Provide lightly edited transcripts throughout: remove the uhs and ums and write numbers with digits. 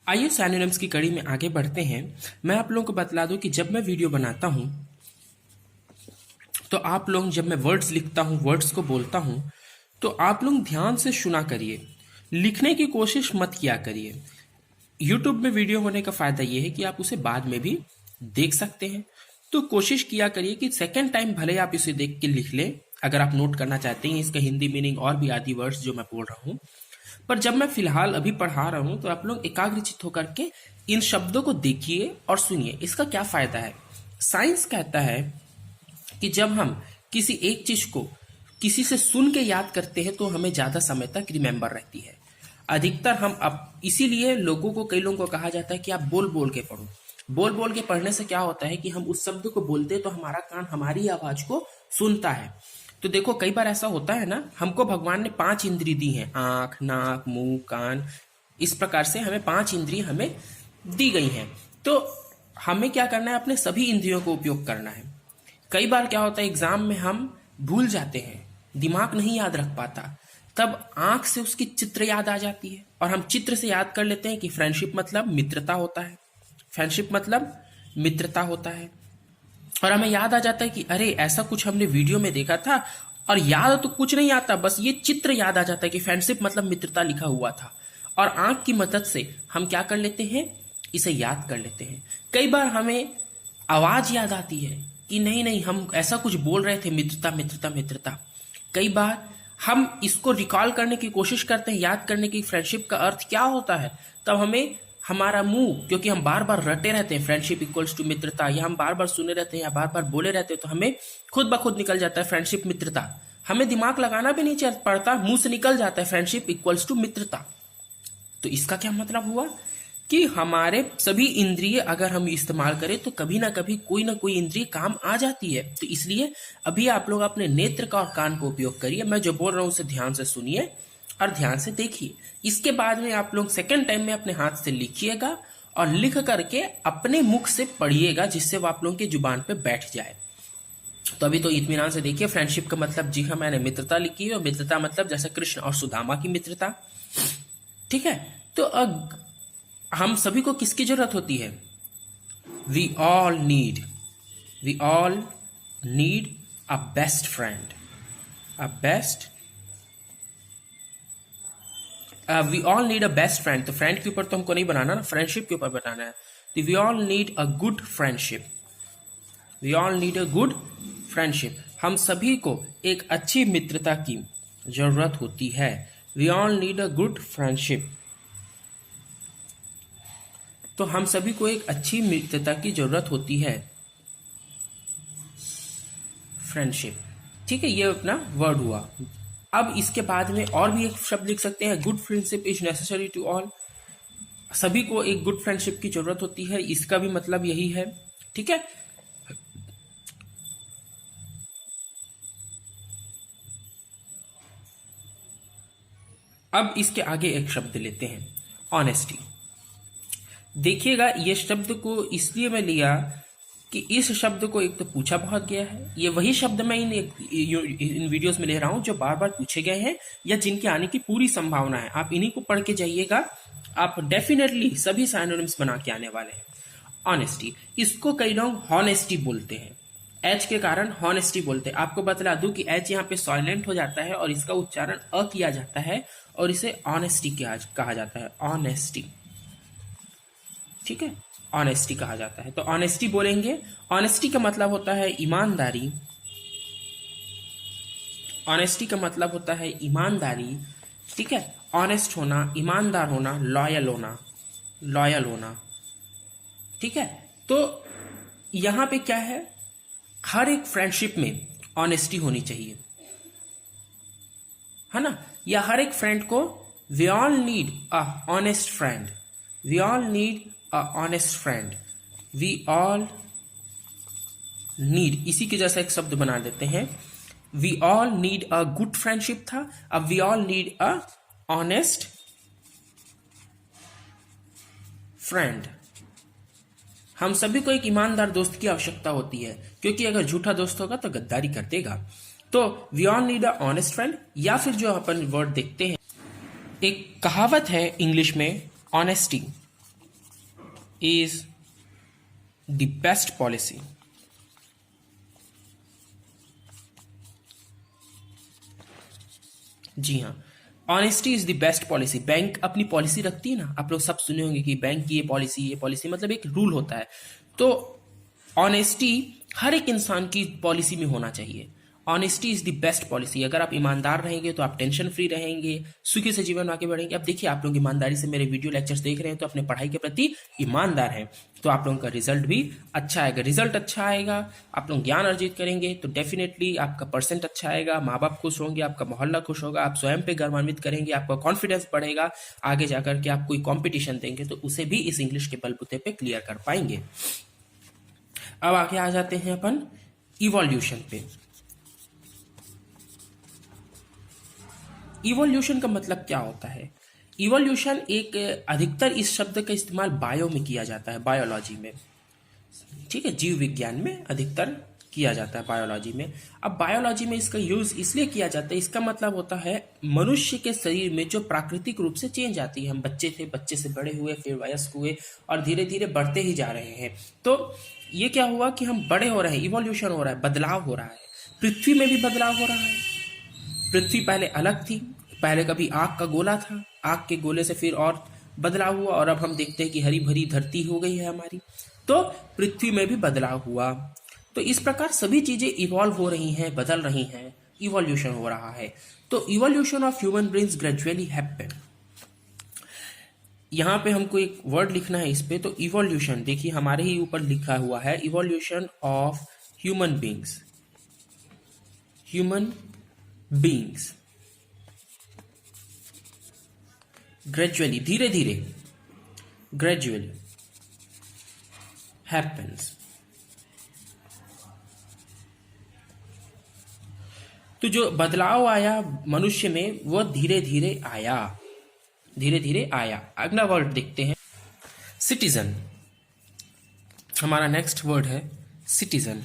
आइए सैनोनिम्स की कड़ी में आगे बढ़ते हैं। मैं आप लोगों को बतला दूं कि जब मैं वीडियो बनाता हूं तो आप लोग, जब मैं वर्ड्स लिखता हूं, वर्ड्स को बोलता हूं, तो आप लोग ध्यान से सुना करिए, लिखने की कोशिश मत किया करिए। यूट्यूब में वीडियो होने का फायदा यह है कि आप उसे बाद में भी देख सकते हैं। तो कोशिश किया करिए कि सेकेंड टाइम भले आप इसे देख के लिख लें, अगर आप नोट करना चाहते हैं इसका हिंदी मीनिंग और भी आदि वर्ड्स जो मैं बोल रहा हूँ। पर जब मैं फिलहाल अभी पढ़ा रहा हूं तो आप लोग एकाग्रचित्त होकर के इन शब्दों को देखिए और सुनिए। इसका क्या फायदा है? साइंस कहता है कि जब हम किसी एक चीज को किसी से सुन के याद करते हैं तो हमें ज्यादा समय तक रिमेंबर रहती है। अधिकतर हम अब इसीलिए लोगों को, कई लोगों को कहा जाता है कि आप बोल बोल के पढ़ो। बोल बोल के पढ़ने से क्या होता है कि हम उस शब्द को बोलते हैं तो हमारा कान हमारी आवाज को सुनता है। तो देखो, कई बार ऐसा होता है ना, हमको भगवान ने 5 इंद्री दी हैं, आंख, नाक, मुंह, कान। इस प्रकार से हमें 5 इंद्रिय हमें दी गई हैं। तो हमें क्या करना है? अपने सभी इंद्रियों को उपयोग करना है। कई बार क्या होता है, एग्जाम में हम भूल जाते हैं, दिमाग नहीं याद रख पाता, तब आंख से उसकी चित्र याद आ जाती है और हम चित्र से याद कर लेते हैं कि फ्रेंडशिप मतलब मित्रता होता है, फ्रेंडशिप मतलब मित्रता होता है। और हमें याद आ जाता है कि अरे ऐसा कुछ हमने वीडियो में देखा था, और याद तो कुछ नहीं आता, बस ये चित्र याद आ जाता है कि फ्रेंडशिप मतलब मित्रता लिखा हुआ था। और आंख की मदद से हम क्या कर लेते हैं? इसे याद कर लेते हैं। कई बार हमें आवाज याद आती है कि नहीं नहीं, हम ऐसा कुछ बोल रहे थे, मित्रता मित्रता मित्रता। कई बार हम इसको रिकॉल करने की कोशिश करते हैं, याद करने की, फ्रेंडशिप का अर्थ क्या होता है। तब हमें हमारा मुंह, क्योंकि हम बार बार रटे रहते हैं फ्रेंडशिप इक्वल्स टू मित्रता, या हम बार बार सुने रहते हैं या बार बार बोले रहते हैं, तो हमें खुद ब खुद निकल जाता है फ्रेंडशिप मित्रता। हमें दिमाग लगाना भी नहीं पड़ता, मुंह से निकल जाता है फ्रेंडशिप इक्वल्स टू मित्रता। तो इसका क्या मतलब हुआ कि हमारे सभी इंद्रिय अगर हम इस्तेमाल करें तो कभी ना कोई इंद्रिय काम आ जाती है। तो इसलिए अभी आप लोग अपने नेत्र का और कान को उपयोग करिए। मैं जो बोल रहा हूं उसे ध्यान से सुनिए और ध्यान से देखिए। इसके बाद में आप लोग सेकेंड टाइम में अपने हाथ से लिखिएगा और लिख करके अपने मुख से पढ़िएगा, जिससे वो आप लोगों की जुबान पे बैठ जाए। तो अभी तो इत्मीनान से देखिए, फ्रेंडशिप का मतलब, जी हाँ, मैंने मित्रता लिखी है, और मित्रता मतलब जैसे कृष्ण और सुदामा की मित्रता। ठीक है, तो हम सभी को किसकी जरूरत होती है? We all need a best friend, we all need a best friend. तो फ्रेंड के ऊपर तो हमको नहीं बनाना ना, फ्रेंडशिप के ऊपर बनाना है। तो we all need a good friendship, we all need a good friendship. हम सभी को एक अच्छी मित्रता की जरूरत होती है। We all need a good friendship. तो हम सभी को एक अच्छी मित्रता की जरूरत होती है, फ्रेंडशिप। ठीक है, ये अपना वर्ड हुआ। अब इसके बाद में और भी एक शब्द लिख सकते हैं, good friendship is necessary to all. सभी को एक गुड फ्रेंडशिप की जरूरत होती है, इसका भी मतलब यही है। ठीक है, अब इसके आगे एक शब्द लेते हैं, ऑनेस्टी। देखिएगा, ये शब्द को इसलिए मैं लिया कि इस शब्द को एक तो पूछा बहुत गया है। ये वही शब्द मैं इन वीडियोस में ले रहा हूं जो बार बार पूछे गए हैं या जिनके आने की पूरी संभावना है। आप इन्हीं को पढ़ के जाइएगा, आप डेफिनेटली सभी साइनोनिम्स बना के आने वाले हैं। ऑनेस्टी, इसको कई लोग हॉनेस्टी बोलते हैं, एच के कारण हॉनेस्टी बोलते हैं। आपको बतला दूं कि एच यहाँ पे साइलेंट हो जाता है और इसका उच्चारण अ किया जाता है और इसे ऑनेस्टी कहा जाता है, ऑनेस्टी। ठीक है, ऑनेस्टी कहा जाता है। तो ऑनेस्टी बोलेंगे। ऑनेस्टी का मतलब होता है ईमानदारी, ऑनेस्टी का मतलब होता है ईमानदारी। ठीक है, ऑनेस्ट होना, ईमानदार होना, लॉयल होना। ठीक है, तो यहां पे क्या है, हर एक फ्रेंडशिप में ऑनेस्टी होनी चाहिए, है ना। या हर एक फ्रेंड को, we all need a honest friend, we all need a honest friend, we all need, इसी के जैसा एक शब्द बना देते हैं। We all need a good friendship था, अब we all need a honest friend. हम सभी को एक ईमानदार दोस्त की आवश्यकता होती है, क्योंकि अगर झूठा दोस्त होगा तो गद्दारी कर देगा। तो we all need a honest friend. या फिर जो अपन वर्ड देखते हैं, एक कहावत है इंग्लिश में, honesty. Is the best policy. जी हाँ, honesty is the best policy. Bank अपनी पॉलिसी रखती है ना, आप लोग सब सुने होंगे कि बैंक की ये पॉलिसी मतलब एक रूल होता है। तो ऑनेस्टी हर एक इंसान की पॉलिसी में होना चाहिए। Honesty is the best policy. अगर आप ईमानदार रहेंगे तो आप टेंशन फ्री रहेंगे, सुखी से जीवन आगे बढ़ेंगे। अब देखिए, आप लोग ईमानदारी से मेरे वीडियो लेक्चर्स देख रहे हैं तो अपने पढ़ाई के प्रति ईमानदार हैं, तो आप लोगों का रिजल्ट भी अच्छा आएगा। रिजल्ट अच्छा आएगा, आप लोग ज्ञान अर्जित करेंगे तो डेफिनेटली आपका परसेंट अच्छा आएगा, माँ बाप खुश होंगे, आपका मोहल्ला खुश होगा, आप स्वयं पे गर्वान्वित करेंगे, आपका कॉन्फिडेंस बढ़ेगा। आगे जाकर के आप कोई कॉम्पिटिशन देंगे तो उसे भी इस इंग्लिश के बलबूते पे क्लियर कर पाएंगे। अब आगे आ जाते हैं अपन इवोल्यूशन पे। इवोल्यूशन का मतलब क्या होता है? इवोल्यूशन एक अधिकतर इस शब्द का इस्तेमाल बायो में किया जाता है, बायोलॉजी में, ठीक है, जीव विज्ञान में अधिकतर किया जाता है, बायोलॉजी में। अब बायोलॉजी में इसका यूज इसलिए किया जाता है, इसका मतलब होता है मनुष्य के शरीर में जो प्राकृतिक रूप से चेंज आती है। हम बच्चे थे, बच्चे से बड़े हुए, फिर वयस्क हुए और धीरे धीरे बढ़ते ही जा रहे हैं। तो ये क्या हुआ कि हम बड़े हो रहे हैं, इवोल्यूशन हो रहा है, बदलाव हो रहा है। पृथ्वी में भी बदलाव हो रहा है। पृथ्वी पहले अलग थी, पहले कभी आग का गोला था, आग के गोले से फिर और बदलाव हुआ और अब हम देखते हैं कि हरी भरी धरती हो गई है हमारी। तो पृथ्वी में भी बदलाव हुआ। तो इस प्रकार सभी चीजें इवॉल्व हो रही हैं, बदल रही हैं, इवोल्यूशन हो रहा है। तो evolution of human brains gradually happen. यहां पे हमको एक वर्ड लिखना है इस पे, तो इवोल्यूशन देखिए हमारे ही ऊपर लिखा हुआ है, evolution of human beings, human beings gradually, धीरे धीरे, ग्रेजुअली हैपन्स। तो जो बदलाव आया मनुष्य में वो धीरे धीरे आया, धीरे धीरे आया। अगला वर्ड देखते हैं, सिटीजन। हमारा नेक्स्ट वर्ड है सिटीजन।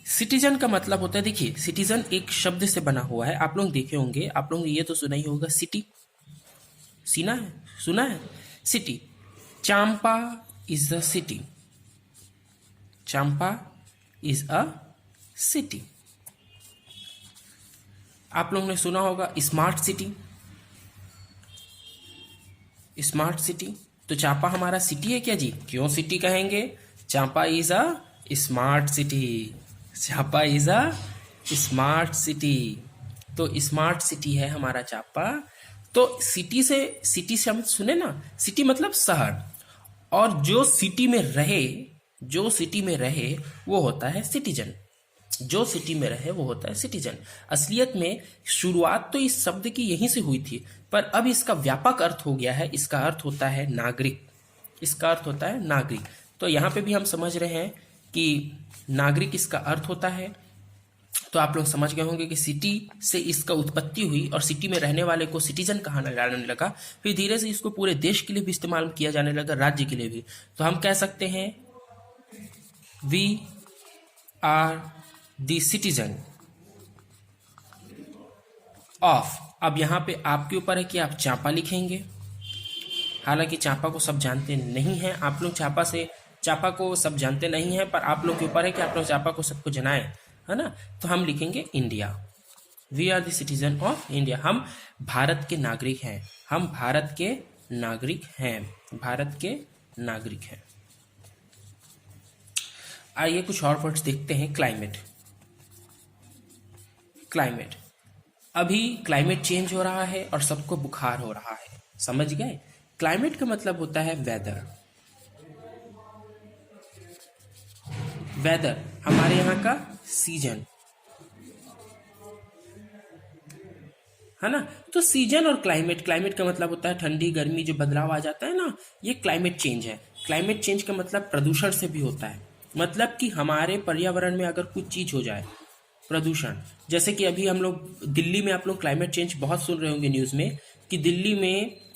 सिटीजन का मतलब होता है, देखिए सिटीजन एक शब्द से बना हुआ है। आप लोग देखे होंगे, आप लोग ये तो सुना ही होगा, सिटी, सुना है, सुना है, city. Champa is a city, Champa is a city. आप लोगों ने सुना होगा स्मार्ट सिटी, स्मार्ट सिटी। तो चांपा हमारा सिटी है क्या जी? क्यों सिटी कहेंगे? Champa is a smart city, Champa is a smart city. तो स्मार्ट सिटी है हमारा चांपा। तो सिटी से हम सुने ना, सिटी मतलब शहर, और जो सिटी में रहे, जो सिटी में रहे वो होता है सिटीजन, जो सिटी में रहे वो होता है सिटीजन। असलियत में शुरुआत तो इस शब्द की यहीं से हुई थी, पर अब इसका व्यापक अर्थ हो गया है। इसका अर्थ होता है नागरिक, इसका अर्थ होता है नागरिक। तो यहां पे भी हम समझ रहे हैं कि नागरिक इसका अर्थ होता है। तो आप लोग समझ गए होंगे कि सिटी से इसका उत्पत्ति हुई और सिटी में रहने वाले को सिटीजन कहा जाने लगा। फिर धीरे से इसको पूरे देश के लिए भी इस्तेमाल किया जाने लगा, राज्य के लिए भी। तो हम कह सकते हैं we are the citizen of. अब यहां पे आपके ऊपर है कि आप चांपा लिखेंगे। हालांकि चांपा को सब जानते नहीं हैं, आप लोग चांपा को सब जानते नहीं हैं, पर आप लोग के ऊपर है कि आप लोग चांपा को सबको जनाएं, है ना। तो हम लिखेंगे India, we are the citizen of India. हम भारत के नागरिक हैं, हम भारत के नागरिक हैं, भारत के नागरिक हैं। आइए कुछ और वर्ड्स देखते हैं। क्लाइमेट, क्लाइमेट, अभी क्लाइमेट चेंज हो रहा है और सबको बुखार हो रहा है, समझ गए। क्लाइमेट का मतलब होता है वेदर। वेदर हमारे यहाँ का सीजन, है ना। तो सीजन और क्लाइमेट, क्लाइमेट का मतलब होता है ठंडी गर्मी, जो बदलाव आ जाता है ना, ये क्लाइमेट चेंज है। क्लाइमेट चेंज का मतलब प्रदूषण से भी होता है। मतलब कि हमारे पर्यावरण में अगर कुछ चीज हो जाए, प्रदूषण, जैसे कि अभी हम लोग दिल्ली में, आप लोग क्लाइमेट चेंज बहुत सुन रहे होंगे न्यूज में कि दिल्ली में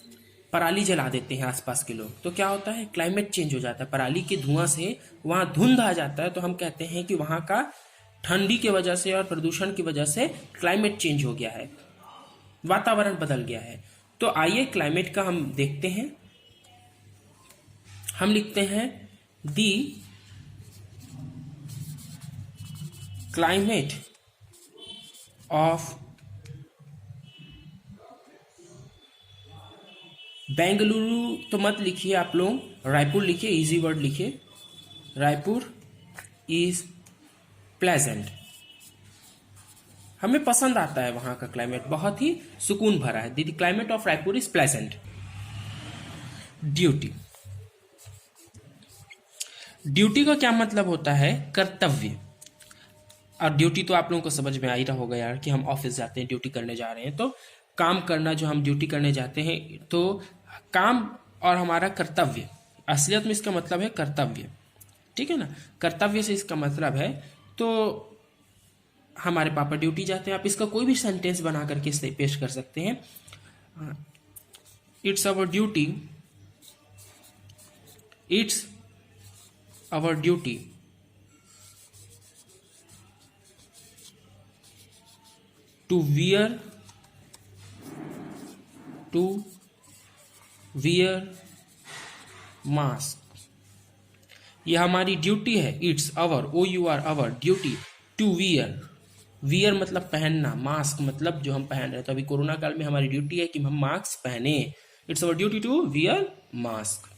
पराली जला देते हैं आसपास के लोग। तो क्या होता है, क्लाइमेट चेंज हो जाता है, पराली के धुआं से वहां धुंध आ जाता है। तो हम कहते हैं कि वहां का ठंडी की वजह से और प्रदूषण की वजह से क्लाइमेट चेंज हो गया है, वातावरण बदल गया है। तो आइए क्लाइमेट का हम देखते हैं। हम लिखते हैं दी क्लाइमेट ऑफ बेंगलुरु तो मत लिखिए आप लोग, रायपुर लिखिए, इजी वर्ड लिखिए। Raipur is pleasant. हमें पसंद आता है वहां का क्लाइमेट, बहुत ही सुकून भरा है। The climate of Raipur is pleasant. Duty. Duty का क्या मतलब होता है? कर्तव्य। और ड्यूटी तो आप लोगों को समझ में आ ही रहा होगा यार, कि हम ऑफिस जाते हैं, ड्यूटी करने जा रहे हैं, तो काम करना, जो हम ड्यूटी करने जाते हैं, तो काम और हमारा कर्तव्य, असलियत में इसका मतलब है कर्तव्य, ठीक है ना। कर्तव्य से इसका मतलब है, तो हमारे पापा ड्यूटी जाते हैं। आप इसका कोई भी सेंटेंस बना करके इसे पेश कर सकते हैं। It's our duty, it's our duty to wear mask. ये हमारी ड्यूटी है। It's our, OUR, our duty to wear. Wear मतलब पहनना, मास्क मतलब जो हम पहन रहे हैं। तो अभी कोरोना काल में हमारी ड्यूटी है कि हम मास्क पहने। It's our duty to wear mask.